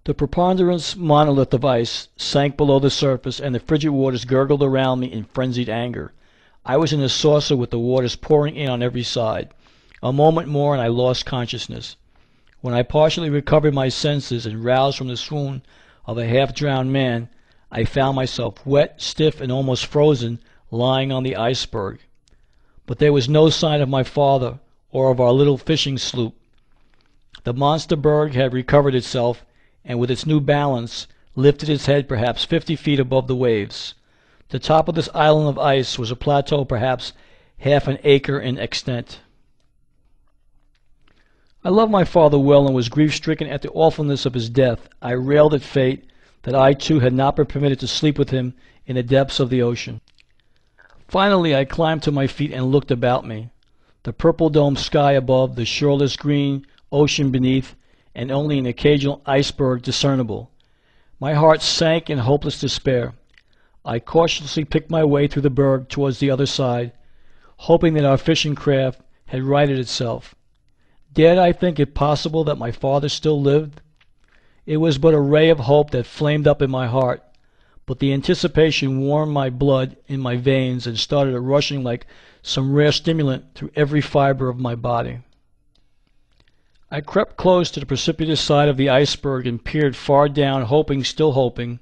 The preponderant monolith of ice sank below the surface, and the frigid waters gurgled around me in frenzied anger. I was in a saucer with the waters pouring in on every side. A moment more and I lost consciousness. When I partially recovered my senses and roused from the swoon of a half-drowned man, I found myself wet, stiff, and almost frozen, lying on the iceberg. But there was no sign of my father or of our little fishing sloop. The monster berg had recovered itself, and with its new balance lifted its head perhaps 50 feet above the waves. The top of this island of ice was a plateau perhaps half an acre in extent. I loved my father well and was grief-stricken at the awfulness of his death. I railed at fate that I too had not been permitted to sleep with him in the depths of the ocean. Finally I climbed to my feet and looked about me. The purple-domed sky above, the shoreless green ocean beneath, and only an occasional iceberg discernible. My heart sank in hopeless despair. I cautiously picked my way through the berg towards the other side, hoping that our fishing craft had righted itself. Dared I think it possible that my father still lived? It was but a ray of hope that flamed up in my heart, but the anticipation warmed my blood in my veins and started a rushing like some rare stimulant through every fiber of my body. I crept close to the precipitous side of the iceberg and peered far down, hoping, still hoping.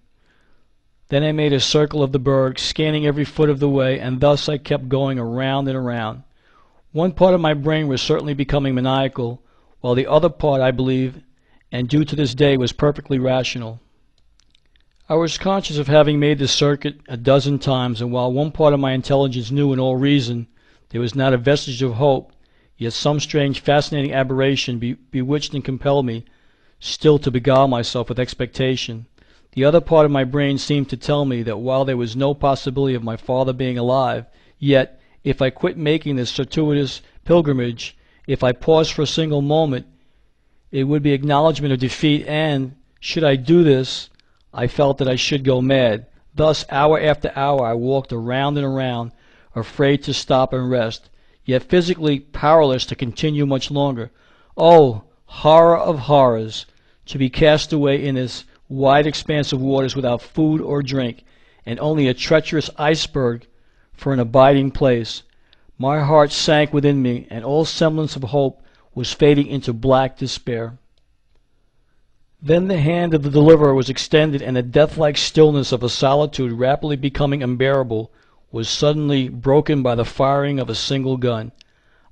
Then I made a circle of the berg, scanning every foot of the way, and thus I kept going around and around. One part of my brain was certainly becoming maniacal, while the other part, I believe, and due to this day, was perfectly rational. I was conscious of having made this circuit a dozen times, and while one part of my intelligence knew in all reason there was not a vestige of hope, yet some strange fascinating aberration bewitched and compelled me still to beguile myself with expectation. The other part of my brain seemed to tell me that while there was no possibility of my father being alive, yet, if I quit making this circuitous pilgrimage, if I paused for a single moment, it would be acknowledgment of defeat, and, should I do this, I felt that I should go mad. Thus, hour after hour, I walked around and around, afraid to stop and rest, yet physically powerless to continue much longer. Oh, horror of horrors, to be cast away in this wide expanse of waters without food or drink, and only a treacherous iceberg for an abiding place. My heart sank within me, and all semblance of hope was fading into black despair. Then the hand of the deliverer was extended, and the death-like stillness of a solitude rapidly becoming unbearable was suddenly broken by the firing of a single gun.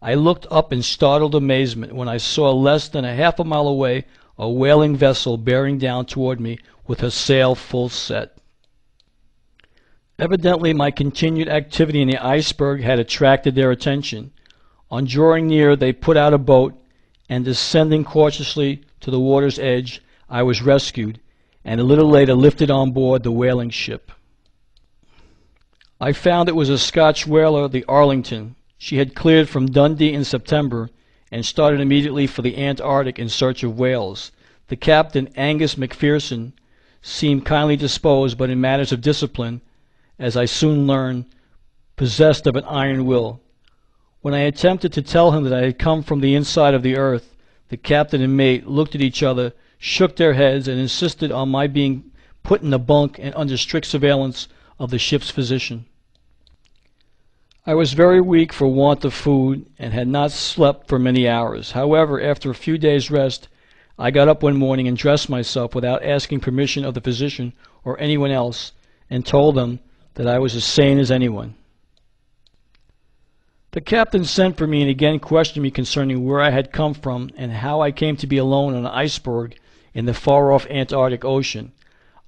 I looked up in startled amazement when I saw less than a half a mile away a whaling vessel bearing down toward me with her sail full set. Evidently my continued activity in the iceberg had attracted their attention. On drawing near, they put out a boat, and descending cautiously to the water's edge, I was rescued, and a little later lifted on board the whaling ship. I found it was a Scotch whaler, the Arlington. She had cleared from Dundee in September and started immediately for the Antarctic in search of whales. The captain, Angus McPherson, seemed kindly disposed, but in matters of discipline, as I soon learned, possessed of an iron will. When I attempted to tell him that I had come from the inside of the earth, the captain and mate looked at each other, shook their heads, and insisted on my being put in a bunk and under strict surveillance of the ship's physician. I was very weak for want of food and had not slept for many hours. However, after a few days' rest, I got up one morning and dressed myself without asking permission of the physician or anyone else, and told them that I was as sane as anyone. The captain sent for me and again questioned me concerning where I had come from and how I came to be alone on an iceberg in the far-off Antarctic Ocean.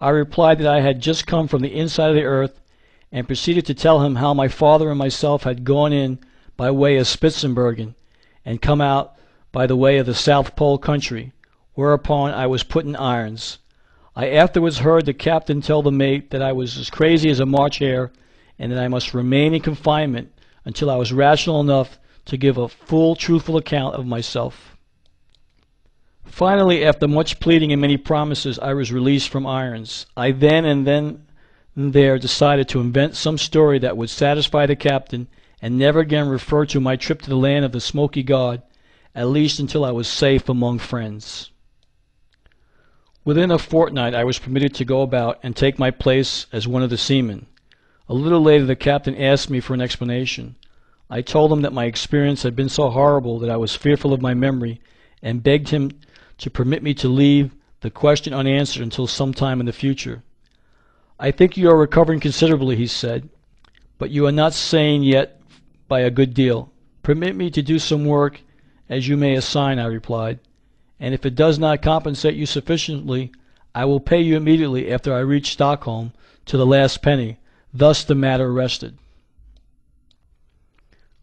I replied that I had just come from the inside of the earth, and proceeded to tell him how my father and myself had gone in by way of Spitzenbergen and come out by the way of the South Pole country, whereupon I was put in irons. I afterwards heard the captain tell the mate that I was as crazy as a March hare, and that I must remain in confinement until I was rational enough to give a full, truthful account of myself. Finally, after much pleading and many promises, I was released from irons. I then and there decided to invent some story that would satisfy the captain and never again refer to my trip to the land of the Smoky God, at least until I was safe among friends. Within a fortnight I was permitted to go about and take my place as one of the seamen. A little later the captain asked me for an explanation. I told him that my experience had been so horrible that I was fearful of my memory, and begged him to permit me to leave the question unanswered until some time in the future. "I think you are recovering considerably," he said, "but you are not sane yet by a good deal. Permit me to do some work as you may assign," I replied, "and if it does not compensate you sufficiently, I will pay you immediately after I reach Stockholm to the last penny." Thus the matter rested.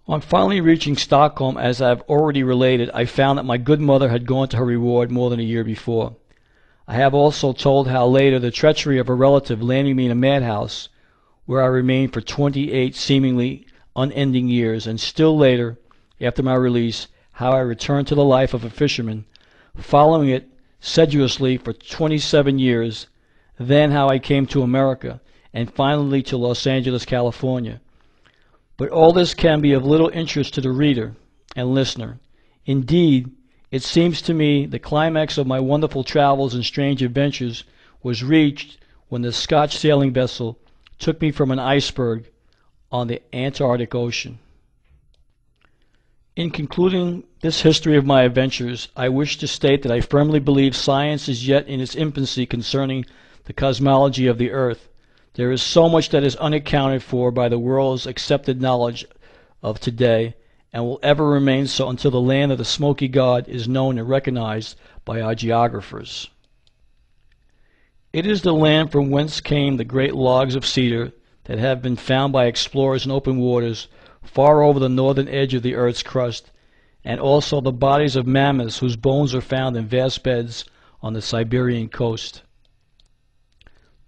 On finally reaching Stockholm, as I have already related, I found that my good mother had gone to her reward more than a year before. I have also told how later the treachery of a relative landed me in a madhouse, where I remained for 28 seemingly unending years, and still later, after my release, how I returned to the life of a fisherman, following it sedulously for 27 years, then how I came to America, and finally to Los Angeles, California. But all this can be of little interest to the reader and listener. Indeed, it seems to me the climax of my wonderful travels and strange adventures was reached when the Scotch sailing vessel took me from an iceberg on the Antarctic Ocean. In concluding this history of my adventures, I wish to state that I firmly believe science is yet in its infancy concerning the cosmology of the earth. There is so much that is unaccounted for by the world's accepted knowledge of today, and will ever remain so until the land of the Smoky God is known and recognized by our geographers. It is the land from whence came the great logs of cedar that have been found by explorers in open waters far over the northern edge of the earth's crust, and also the bodies of mammoths whose bones are found in vast beds on the Siberian coast.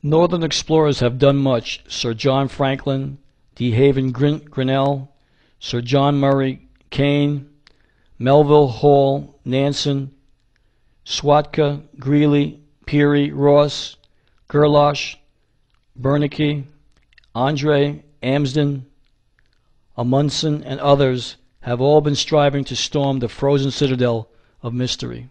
Northern explorers have done much. Sir John Franklin, De Haven Grinnell, Sir John Murray, Kane, Melville, Hall, Nansen, Schwatka, Greeley, Peary, Ross, Gerlache, Bernanke, Andre, Amsden, Amundsen, and others have all been striving to storm the frozen citadel of mystery.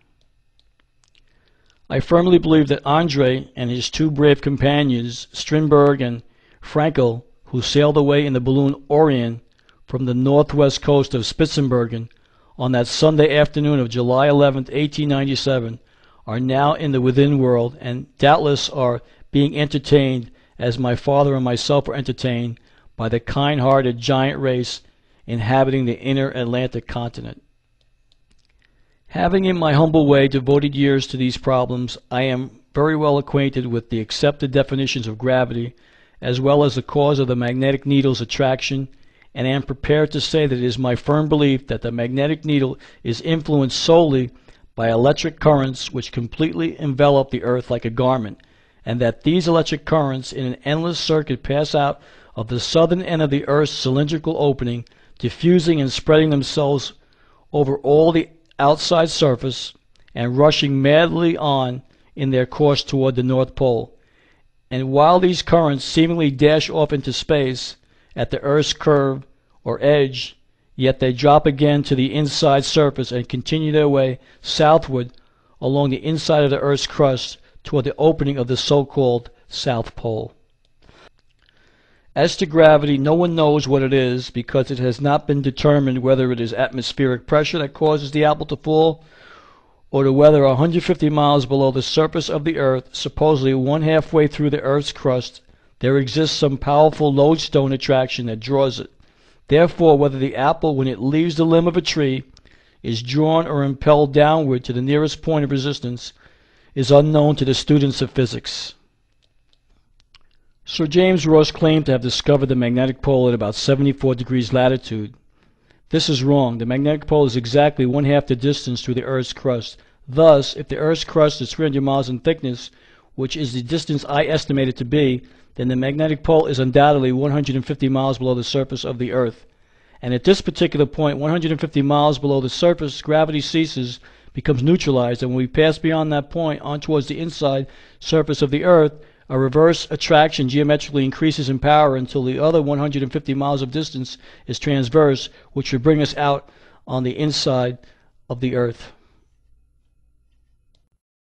I firmly believe that Andre and his two brave companions, Strindberg and Frankel, who sailed away in the balloon Orion from the northwest coast of Spitsbergen on that Sunday afternoon of July 11, 1897, are now in the within world, and doubtless are being entertained, as my father and myself were entertained, by the kind-hearted giant race inhabiting the inner Atlantic continent. Having in my humble way devoted years to these problems, I am very well acquainted with the accepted definitions of gravity, as well as the cause of the magnetic needle's attraction, and am prepared to say that it is my firm belief that the magnetic needle is influenced solely by electric currents which completely envelop the earth like a garment, and that these electric currents in an endless circuit pass out of the southern end of the earth's cylindrical opening, diffusing and spreading themselves over all the outside surface and rushing madly on in their course toward the North Pole. And while these currents seemingly dash off into space at the earth's curve or edge, yet they drop again to the inside surface and continue their way southward along the inside of the earth's crust toward the opening of the so-called South Pole. As to gravity, no one knows what it is, because it has not been determined whether it is atmospheric pressure that causes the apple to fall, or to whether 150 miles below the surface of the earth, supposedly one halfway through the earth's crust, there exists some powerful lodestone attraction that draws it. Therefore, whether the apple, when it leaves the limb of a tree, is drawn or impelled downward to the nearest point of resistance, is unknown to the students of physics. Sir James Ross claimed to have discovered the magnetic pole at about 74 degrees latitude. This is wrong. The magnetic pole is exactly one half the distance through the Earth's crust. Thus, if the Earth's crust is 300 miles in thickness, which is the distance I estimate it to be, then the magnetic pole is undoubtedly 150 miles below the surface of the Earth. And at this particular point, 150 miles below the surface, gravity ceases, becomes neutralized, and when we pass beyond that point on towards the inside surface of the Earth, a reverse attraction geometrically increases in power until the other 150 miles of distance is transverse, which would bring us out on the inside of the Earth.